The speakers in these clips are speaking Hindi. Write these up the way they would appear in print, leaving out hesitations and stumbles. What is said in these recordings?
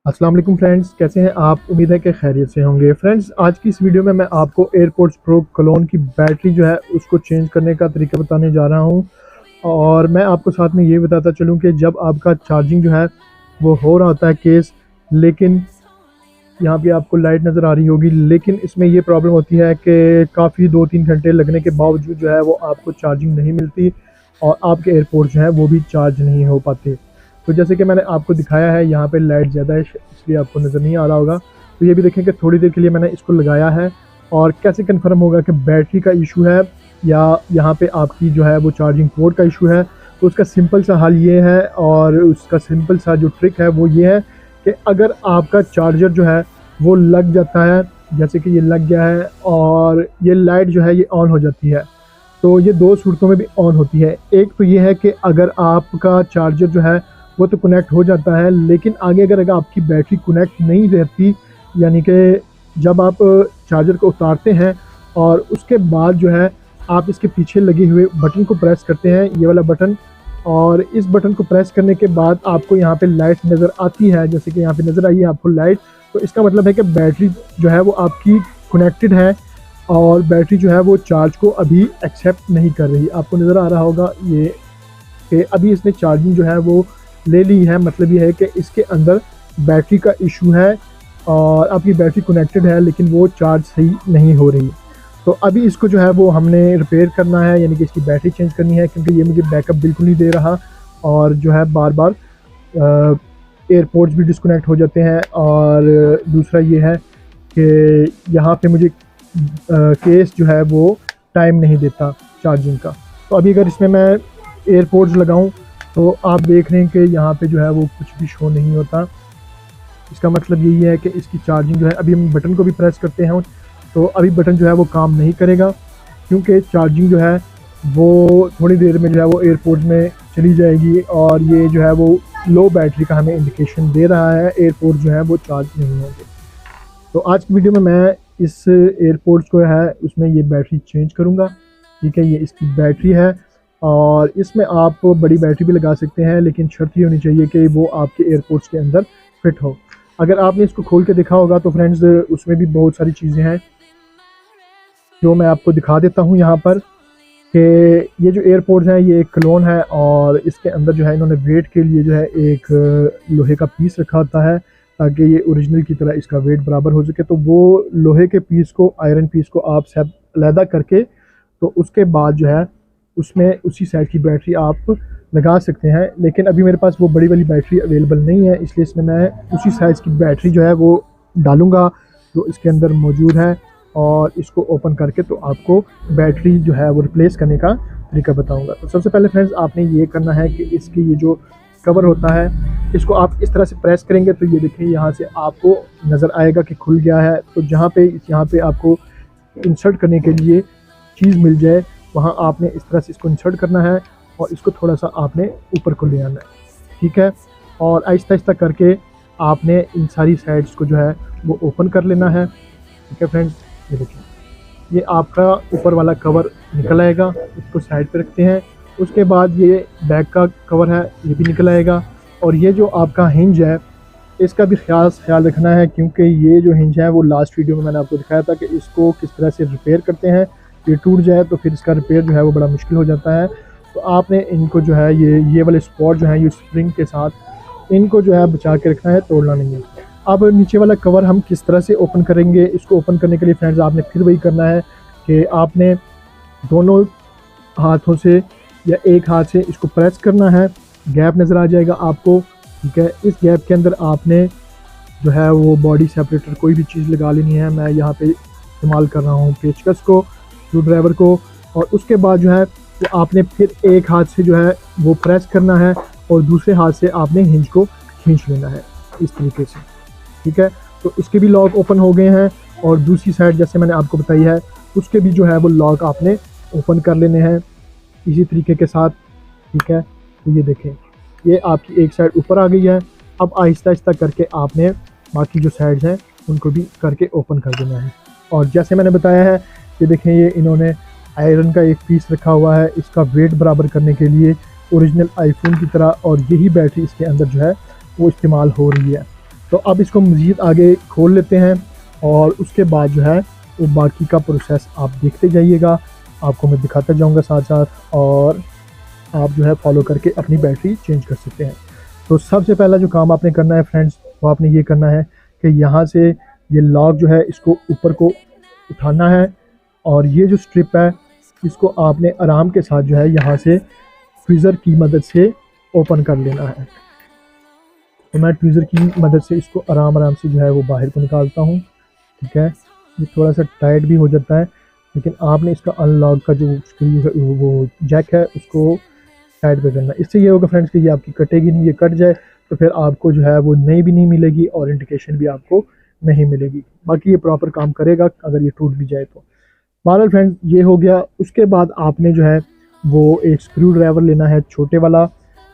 अस्सलाम वालेकुम फ्रेंड्स, कैसे हैं आप? उम्मीद है कि खैरियत से होंगे। फ्रेंड्स, आज की इस वीडियो में मैं आपको एयरपोर्ट्स प्रो क्लोन की बैटरी जो है उसको चेंज करने का तरीका बताने जा रहा हूं। और मैं आपको साथ में ये बताता चलूं कि जब आपका चार्जिंग जो है वो हो रहा होता है केस, लेकिन यहाँ पे आपको लाइट नज़र आ रही होगी, लेकिन इसमें ये प्रॉब्लम होती है कि काफ़ी 2-3 घंटे लगने के बावजूद जो है वो आपको चार्जिंग नहीं मिलती और आपके एयरपोर्ट जो है वो भी चार्ज नहीं हो पाते। तो जैसे कि मैंने आपको दिखाया है, यहाँ पे लाइट ज़्यादा है इसलिए आपको नज़र नहीं आ रहा होगा। तो ये भी देखें कि थोड़ी देर के लिए मैंने इसको लगाया है। और कैसे कन्फर्म होगा कि बैटरी का इशू है या यहाँ पे आपकी जो है वो चार्जिंग पोर्ट का इशू है? तो उसका सिंपल सा हल ये है, और उसका सिंपल सा जो ट्रिक है वो ये है कि अगर आपका चार्जर जो है वो लग जाता है, जैसे कि ये लग गया है और ये लाइट जो है ये ऑन हो जाती है, तो ये 2 सूरतों में भी ऑन होती है। एक तो ये है कि अगर आपका चार्जर जो है वो तो कनेक्ट हो जाता है, लेकिन आगे अगर आपकी बैटरी कनेक्ट नहीं रहती, यानी कि जब आप चार्जर को उतारते हैं और उसके बाद जो है आप इसके पीछे लगे हुए बटन को प्रेस करते हैं, ये वाला बटन, और इस बटन को प्रेस करने के बाद आपको यहाँ पे लाइट नज़र आती है, जैसे कि यहाँ पे नज़र आई है आपको लाइट। तो इसका मतलब है कि बैटरी जो है वो आपकी कनेक्टेड है और बैटरी जो है वो चार्ज को अभी एक्सेप्ट नहीं कर रही। आपको नज़र आ रहा होगा ये कि अभी इसने चार्जिंग जो है वो ले ली है। मतलब ये है कि इसके अंदर बैटरी का इशू है और आपकी बैटरी कनेक्टेड है लेकिन वो चार्ज सही नहीं हो रही। तो अभी इसको जो है वो हमने रिपेयर करना है, यानी कि इसकी बैटरी चेंज करनी है, क्योंकि ये मुझे बैकअप बिल्कुल नहीं दे रहा और जो है बार बार एयरपोर्ट्स भी डिस्कनेक्ट हो जाते हैं। और दूसरा ये है कि यहाँ पे मुझे केस जो है वो टाइम नहीं देता चार्जिंग का। तो अभी अगर इसमें मैं एयरपोर्ट्स लगाऊं तो आप देख रहे हैं कि यहाँ पे जो है वो कुछ भी शो नहीं होता। इसका मतलब यही है कि इसकी चार्जिंग जो है, अभी हम बटन को भी प्रेस करते हैं तो अभी बटन जो है वो काम नहीं करेगा, क्योंकि चार्जिंग जो है वो थोड़ी देर में जो है वो एयरपोर्ट्स में चली जाएगी और ये जो है वो लो बैटरी का हमें इंडिकेशन दे रहा है, एयरपोर्ट जो है वो चार्ज नहीं होंगे। तो आज की वीडियो में मैं इस एयरपोर्ट्स को है उसमें ये बैटरी चेंज करूँगा। ठीक है, ये इसकी बैटरी है और इसमें आप बड़ी बैटरी भी लगा सकते हैं, लेकिन शर्त ये होनी चाहिए कि वो आपके एयरपोर्ट्स के अंदर फिट हो। अगर आपने इसको खोल के देखा होगा तो फ्रेंड्स उसमें भी बहुत सारी चीज़ें हैं जो मैं आपको दिखा देता हूँ यहाँ पर, कि ये जो एयरपोर्ट्स हैं ये एक क्लोन है और इसके अंदर जो है इन्होंने वेट के लिए जो है एक लोहे का पीस रखा होता है ताकि ये ओरिजिनल की तरह इसका वेट बराबर हो सके। तो वो लोहे के पीस को, आयरन पीस को आप सब अलहदा करके तो उसके बाद जो है उसमें उसी साइड की बैटरी आप लगा सकते हैं। लेकिन अभी मेरे पास वो बड़ी वाली बैटरी अवेलेबल नहीं है, इसलिए इसमें मैं उसी साइज़ की बैटरी जो है वो डालूँगा जो इसके अंदर मौजूद है और इसको ओपन करके तो आपको बैटरी जो है वो रिप्लेस करने का तरीका बताऊंगा। तो सबसे पहले फ्रेंड्स आपने ये करना है कि इसकी ये जो कवर होता है इसको आप इस तरह से प्रेस करेंगे तो ये देखिए यहाँ से आपको नज़र आएगा कि खुल गया है। तो यहाँ पे आपको इंसर्ट करने के लिए चीज़ मिल जाए, वहाँ आपने इस तरह से इसको इंसर्ट करना है और इसको थोड़ा सा आपने ऊपर को ले आना है। ठीक है, और आहिस्ता आहिस्ता करके आपने इन सारी साइड्स को जो है वो ओपन कर लेना है। ठीक है फ्रेंड्स, ये देखिए ये आपका ऊपर वाला कवर निकल आएगा, इसको साइड पे रखते हैं। उसके बाद ये बैक का कवर है ये भी निकल आएगा और ये जो आपका हिंज है इसका भी ख्याल रखना है, क्योंकि ये जो हिंज है वो लास्ट वीडियो में मैंने आपको दिखाया था कि इसको किस तरह से रिपेयर करते हैं। ये टूट जाए तो फिर इसका रिपेयर जो है वो बड़ा मुश्किल हो जाता है। तो आपने इनको जो है ये वाले स्पॉट जो है ये स्प्रिंग के साथ इनको जो है बचा के रखना है, तोड़ना नहीं है। अब नीचे वाला कवर हम किस तरह से ओपन करेंगे, इसको ओपन करने के लिए फ्रेंड्स आपने फिर वही करना है कि आपने दोनों हाथों से या एक हाथ से इसको प्रेस करना है, गैप नज़र आ जाएगा आपको। ठीक है, इस गैप के अंदर आपने जो है वो बॉडी सेपरेटर कोई भी चीज़ लगा लेनी है। मैं यहाँ पे इस्तेमाल कर रहा हूँ पेचकस को, स्क्रू ड्राइवर को, और उसके बाद जो है वो आपने फिर एक हाथ से जो है वो प्रेस करना है और दूसरे हाथ से आपने हिंज को खींच लेना है इस तरीके से। ठीक है, तो इसके भी लॉक ओपन हो गए हैं और दूसरी साइड जैसे मैंने आपको बताई है उसके भी जो है वो लॉक आपने ओपन कर लेने हैं इसी तरीके के साथ। ठीक है, तो ये देखें ये आपकी एक साइड ऊपर आ गई है। अब आहिस्ता आहिस्ता करके आपने बाकी जो साइड्स हैं उनको भी करके ओपन कर देना है। और जैसे मैंने बताया है ये देखें ये इन्होंने आयरन का एक पीस रखा हुआ है इसका वेट बराबर करने के लिए, ओरिजिनल आईफोन की तरह, और यही बैटरी इसके अंदर जो है वो इस्तेमाल हो रही है। तो अब इसको मज़ीद आगे खोल लेते हैं और उसके बाद जो है वो बाकी का प्रोसेस आप देखते जाइएगा, आपको मैं दिखाता जाऊंगा साथ साथ, और आप जो है फॉलो करके अपनी बैटरी चेंज कर सकते हैं। तो सबसे पहला जो काम आपने करना है फ्रेंड्स, वो आपने ये करना है कि यहाँ से ये लॉक जो है इसको ऊपर को उठाना है और ये जो स्ट्रिप है इसको आपने आराम के साथ जो है यहाँ से ट्विज़र की मदद से ओपन कर लेना है। तो मैं ट्विज़र की मदद से इसको आराम से जो है वो बाहर को निकालता हूँ, ठीक है। ये थोड़ा सा टाइट भी हो जाता है, लेकिन आपने इसका अनलॉक का जो स्क्रू है वो जैक है उसको टाइट पे करना है। इससे ये होगा फ्रेंड्स कि ये आपकी कटेगी नहीं, ये कट जाए तो फिर आपको जो है वो नई भी नहीं मिलेगी और इंडिकेशन भी आपको नहीं मिलेगी। बाकी ये प्रॉपर काम करेगा अगर ये टूट भी जाए तो। बहरहाल फ्रेंड्स ये हो गया। उसके बाद आपने जो है वो एक स्क्रू ड्राइवर लेना है छोटे वाला,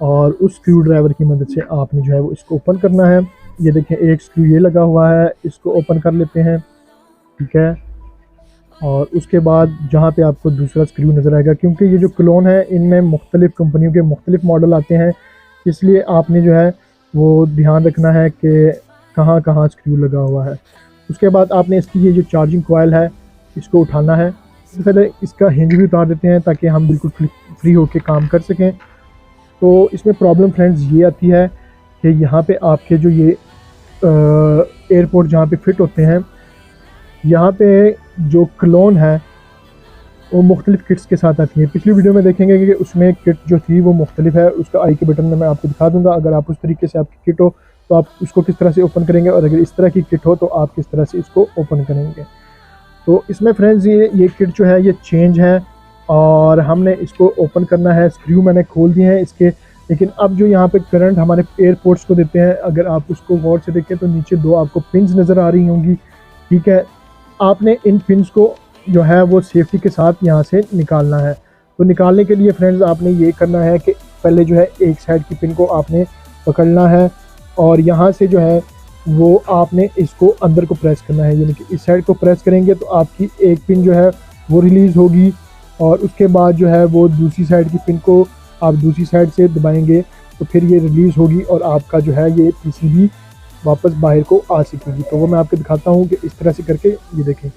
और उस स्क्रू ड्राइवर की मदद से आपने जो है वो इसको ओपन करना है। ये देखें एक स्क्रू ये लगा हुआ है, इसको ओपन कर लेते हैं, ठीक है। और उसके बाद जहाँ पे आपको दूसरा स्क्रू नज़र आएगा, क्योंकि ये जो क्लोन है इनमें मुख्तलिफ़ कंपनियों के मुख्तलिफ़ मॉडल आते हैं, इसलिए आपने जो है वो ध्यान रखना है कि कहाँ कहाँ स्क्रू लगा हुआ है। उसके बाद आपने इसकी ये जो चार्जिंग कॉइल है इसको उठाना है। इससे पहले इसका हिंज भी उतार देते हैं ताकि हम बिल्कुल फ्री होकर काम कर सकें। तो इसमें प्रॉब्लम फ्रेंड्स ये आती है कि यहाँ पे आपके जो ये एयरपोर्ट जहाँ पे फिट होते हैं, यहाँ पे जो क्लोन है वो मुख्तलिफ़ किट्स के साथ आती है। पिछली वीडियो में देखेंगे कि उसमें किट जो थी वो मुख्तलिफ है, उसका आई के बटन में मैं आपको दिखा दूंगा। अगर आप उस तरीके से आपकी किट हो तो आप उसको किस तरह से ओपन करेंगे, और अगर इस तरह की किट हो तो आप किस तरह से इसको ओपन करेंगे। तो इसमें फ्रेंड्स ये किट जो है ये चेंज है और हमने इसको ओपन करना है। स्क्रू मैंने खोल दिए हैं इसके, लेकिन अब जो यहाँ पे करंट हमारे एयरपोर्ट्स को देते हैं, अगर आप उसको गौर से देखें तो नीचे दो आपको पिन्स नज़र आ रही होंगी, ठीक है। आपने इन पिन्स को जो है वो सेफ्टी के साथ यहाँ से निकालना है। तो निकालने के लिए फ्रेंड्स आपने ये करना है कि पहले जो है एक साइड की पिन को आपने पकड़ना है और यहाँ से जो है वो आपने इसको अंदर को प्रेस करना है, यानी कि इस साइड को प्रेस करेंगे तो आपकी एक पिन जो है वो रिलीज़ होगी, और उसके बाद जो है वो दूसरी साइड की पिन को आप दूसरी साइड से दबाएंगे तो फिर ये रिलीज़ होगी और आपका जो है ये पीसीबी वापस बाहर को आ सकेगी। तो वो मैं आपको दिखाता हूँ कि इस तरह से करके, ये देखें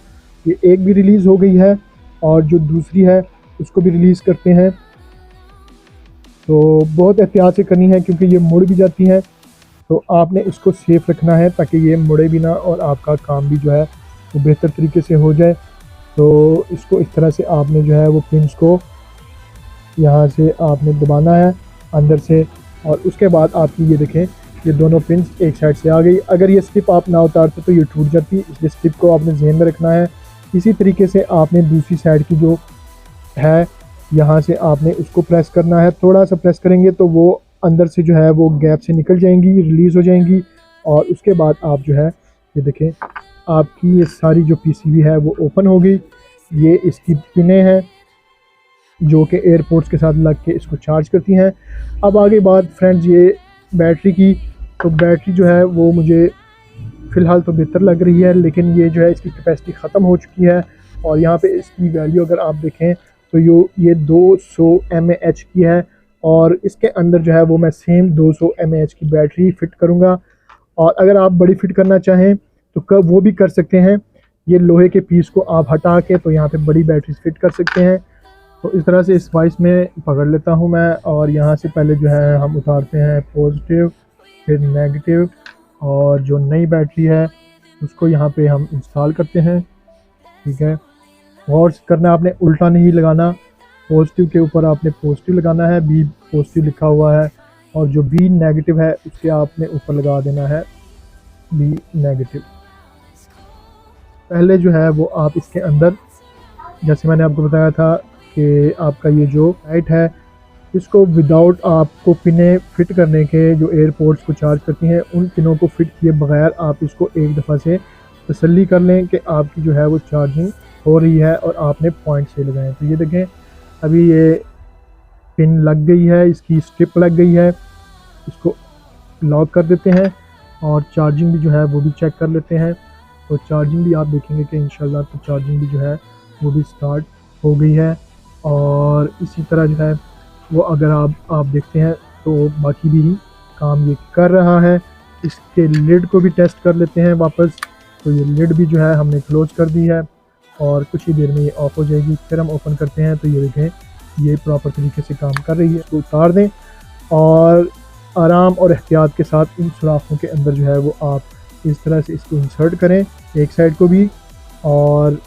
ये एक भी रिलीज़ हो गई है और जो दूसरी है उसको भी रिलीज़ करते हैं। तो बहुत एहतियात से करनी है क्योंकि ये मुड़ भी जाती हैं, तो आपने इसको सेफ रखना है ताकि ये मुड़े भी ना और आपका काम भी जो है वो बेहतर तरीके से हो जाए। तो इसको इस तरह से आपने जो है वो पिन्स को यहाँ से आपने दबाना है अंदर से, और उसके बाद आपकी ये देखें ये दोनों पिन्स एक साइड से आ गई। अगर ये स्ट्रिप आप ना उतारते तो ये टूट जाती, इसलिए स्ट्रिप को आपने ज़हन में रखना है। इसी तरीके से आपने दूसरी साइड की जो है यहाँ से आपने उसको प्रेस करना है। थोड़ा सा प्रेस करेंगे तो वो अंदर से जो है वो गैप से निकल जाएंगी, रिलीज़ हो जाएंगी, और उसके बाद आप जो है ये देखें आपकी ये सारी जो पीसीबी है वो ओपन हो गई। ये इसकी पिनें हैं जो कि एयरपोर्ट्स के साथ लग के इसको चार्ज करती हैं। अब आगे बात फ्रेंड्स ये बैटरी की, तो बैटरी जो है वो मुझे फ़िलहाल तो बेहतर लग रही है, लेकिन ये जो है इसकी कैपेसिटी ख़त्म हो चुकी है और यहाँ पे इसकी वैल्यू अगर आप देखें तो ये 200 mAh की है, और इसके अंदर जो है वो मैं सेम 200 mAh की बैटरी फ़िट करूँगा। और अगर आप बड़ी फ़िट करना चाहें तो कब वो भी कर सकते हैं, ये लोहे के पीस को आप हटा के तो यहाँ पे बड़ी बैटरी फ़िट कर सकते हैं। तो इस तरह से इस वाइस में पकड़ लेता हूँ मैं, और यहाँ से पहले जो है हम उतारते हैं पॉजिटिव फिर नेगेटिव, और जो नई बैटरी है उसको यहाँ पे हम इंस्टॉल करते हैं, ठीक है। और करना आपने उल्टा नहीं लगाना, पॉजिटिव के ऊपर आपने पॉजिटिव लगाना है, बी पॉजिटिव लिखा हुआ है, और जो बी नेगेटिव है उसके आपने ऊपर लगा देना है बी नेगेटिव। पहले जो है वो आप इसके अंदर, जैसे मैंने आपको बताया था कि आपका ये जो लाइट है इसको विदाउट आपको पिनें फिट करने के, जो एयरपोर्ट्स को चार्ज करती हैं उन पिनों को फिट किए बगैर आप इसको एक दफ़ा से तसल्ली कर लें कि आपकी जो है वो चार्जिंग हो रही है और आपने पॉइंट से लगाएं। तो ये देखें अभी ये पिन लग गई है, इसकी स्ट्रिप लग गई है, इसको लॉक कर देते हैं और चार्जिंग भी जो है वो भी चेक कर लेते हैं। तो चार्जिंग भी आप देखेंगे कि इंशाल्लाह तो चार्जिंग भी जो है वो भी स्टार्ट हो गई है। और इसी तरह जो है वो अगर आप देखते हैं तो बाकी भी काम ये कर रहा है। इसके लिड को भी टेस्ट कर लेते हैं वापस। तो ये लिड भी जो है हमने क्लोज कर दी है और कुछ ही देर में ये ऑफ हो जाएगी। फिर हम ओपन करते हैं तो ये देखें ये प्रॉपर तरीके से काम कर रही है। तो उतार दें और आराम और एहतियात के साथ इन सुराखों के अंदर जो है वो आप इस तरह से इसको इंसर्ट करें, एक साइड को भी और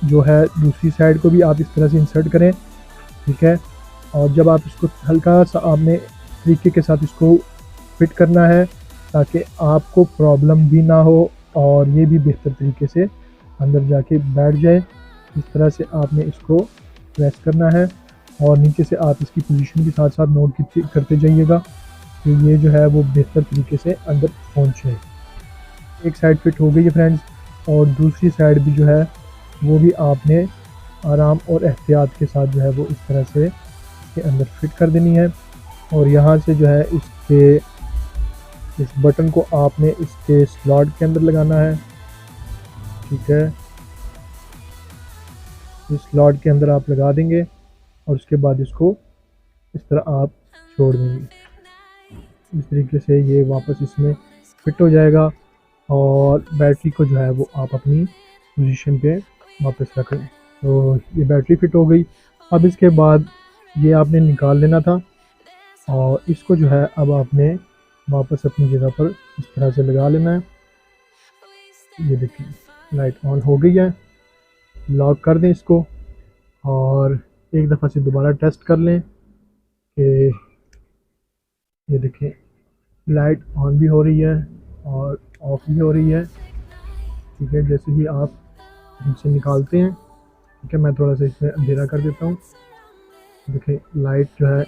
जो है दूसरी साइड को भी आप इस तरह से इंसर्ट करें, ठीक है। और जब आप इसको हल्का सा आपने तरीके के साथ इसको फिट करना है ताकि आपको प्रॉब्लम भी ना हो और ये भी बेहतर तरीके से अंदर जाके बैठ जाए। इस तरह से आपने इसको प्रेस करना है और नीचे से आप इसकी पोजीशन के साथ साथ नोट करते जाइएगा कि ये जो है वो बेहतर तरीके से अंदर पहुँचे। एक साइड फिट हो गई है फ्रेंड्स और दूसरी साइड भी जो है वो भी आपने आराम और एहतियात के साथ जो है वो इस तरह से इसके अंदर फिट कर देनी है। और यहाँ से जो है इस बटन को आपने इसके स्लॉट के अंदर लगाना है, ठीक है। इस स्लॉट के अंदर आप लगा देंगे और उसके बाद इसको इस तरह आप छोड़ देंगे। इस तरीके से ये वापस इसमें फिट हो जाएगा और बैटरी को जो है वो आप अपनी पोजीशन पे वापस रख लें। तो ये बैटरी फिट हो गई। अब इसके बाद ये आपने निकाल लेना था और इसको जो है अब आपने वापस अपनी जगह पर इस तरह से लगा लेना है। ये देखिए लाइट ऑन हो गई है। लॉक कर दें इसको और एक दफ़ा से दोबारा टेस्ट कर लें कि ये देखें लाइट ऑन भी हो रही है और ऑफ भी हो रही है, ठीक है। जैसे ही आप इनसे निकालते हैं, ठीक है, मैं थोड़ा सा इसमें अंधेरा कर देता हूँ। देखें लाइट जो है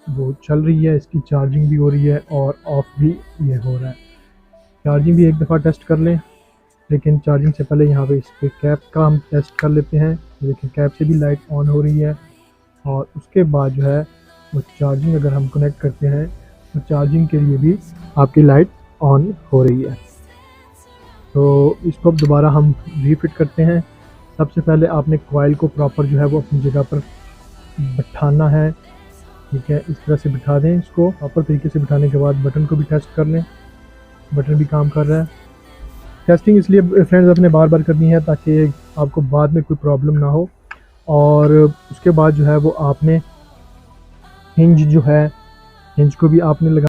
वो चल रही है, इसकी चार्जिंग भी हो रही है और ऑफ भी ये हो रहा है। चार्जिंग भी एक दफ़ा टेस्ट कर लें, लेकिन चार्जिंग से पहले यहाँ पे इस पर कैप का हम टेस्ट कर लेते हैं। देखिए कैप से भी लाइट ऑन हो रही है और उसके बाद जो है वो चार्जिंग अगर हम कनेक्ट करते हैं तो चार्जिंग के लिए भी आपकी लाइट ऑन हो रही है। तो इसको अब दोबारा हम रीफिट करते हैं। सबसे पहले आपने कॉइल को प्रॉपर जो है वो अपनी जगह पर बिठाना है, ठीक है। इस तरह से बिठा दें इसको। प्रॉपर तरीके से बिठाने के बाद बटन को भी टेस्ट कर लें, बटन भी काम कर रहा है। टेस्टिंग इसलिए फ्रेंड्स अपने बार बार करनी है ताकि आपको बाद में कोई प्रॉब्लम ना हो। और उसके बाद जो है वो आपने हिंज जो है हिंज को भी आपने लगा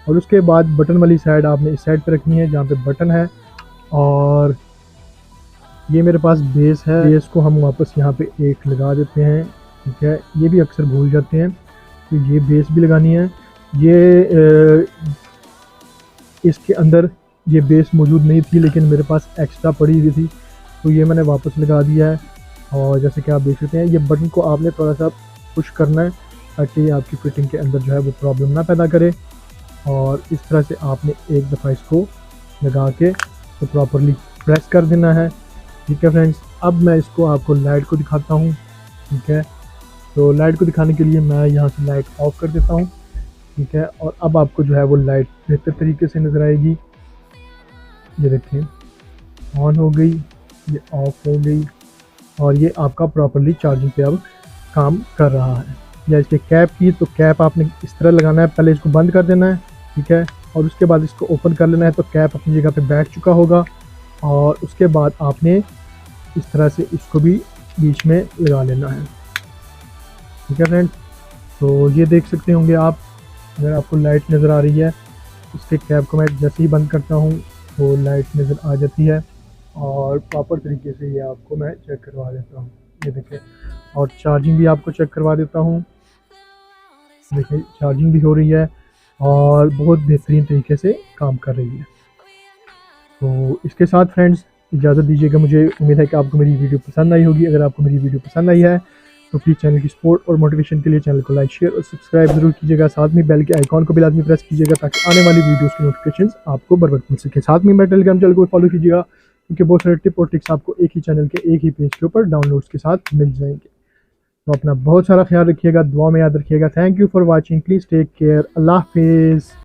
और उसके बाद बटन वाली साइड आपने इस साइड पे रखनी है जहाँ पे बटन है। और ये मेरे पास बेस है, बेस को हम वापस यहाँ पे एक लगा देते हैं, ठीक है। ये भी अक्सर भूल जाते हैं तो ये बेस भी लगानी है। ये इसके अंदर ये बेस मौजूद नहीं थी लेकिन मेरे पास एक्स्ट्रा पड़ी हुई थी तो ये मैंने वापस लगा दिया है। और जैसे कि आप देख सकते हैं ये बटन को आपने थोड़ा सा पुश करना है ताकि आपकी फिटिंग के अंदर जो है वो प्रॉब्लम ना पैदा करे। और इस तरह से आपने एक दफ़ा इसको लगा के तो प्रॉपरली प्रेस कर देना है, ठीक है फ्रेंड्स। अब मैं इसको आपको लाइट को दिखाता हूँ, ठीक है। तो लाइट को दिखाने के लिए मैं यहाँ से लाइट ऑफ कर देता हूँ, ठीक है। और अब आपको जो है वो लाइट बेहतर तरीके से नज़र आएगी। ये देखिए ऑन हो गई, ये ऑफ हो गई और ये आपका प्रॉपरली चार्जिंग पे अब काम कर रहा है। या इसके कैप की तो कैप आपने इस तरह लगाना है, पहले इसको बंद कर देना है, ठीक है। और उसके बाद इसको ओपन कर लेना है तो कैप अपनी जगह पे बैठ चुका होगा। और उसके बाद आपने इस तरह से इसको भी बीच में लगा लेना है, ठीक है फ्रेंड्स। तो ये देख सकते होंगे आप, अगर आपको लाइट नज़र आ रही है इसके कैप को मैं जैसे ही बंद करता हूँ तो लाइट नज़र आ जाती है। और प्रॉपर तरीके से ये आपको मैं चेक करवा देता हूँ, ये देखिए। और चार्जिंग भी आपको चेक करवा देता हूँ, देखिए चार्जिंग भी हो रही है और बहुत बेहतरीन तरीके से काम कर रही है। तो इसके साथ फ्रेंड्स इजाज़त दीजिएगा। मुझे उम्मीद है कि आपको मेरी वीडियो पसंद आई होगी। अगर आपको मेरी वीडियो पसंद आई है तो प्लीज़ चैनल की सपोर्ट और मोटिवेशन के लिए चैनल को लाइक, शेयर और सब्सक्राइब ज़रूर कीजिएगा। साथ में बेल के आइकॉन को भी लाजमी प्रेस कीजिएगा ताकि आने वाली वीडियोस की नोटिफिकेशंस आपको बर वक्त मिल सके। साथ में मेरे टेलीग्राम चैनल को फॉलो कीजिएगा क्योंकि बहुत सारे टिप और ट्रिक्स आपको एक ही चैनल के एक ही पेज के ऊपर डाउनलोड्स के साथ मिल जाएंगे। तो अपना बहुत सारा ख्याल रखिएगा, दुआ में याद रखिएगा। Thank you for watching, please take care, अल्लाह हाफिज़।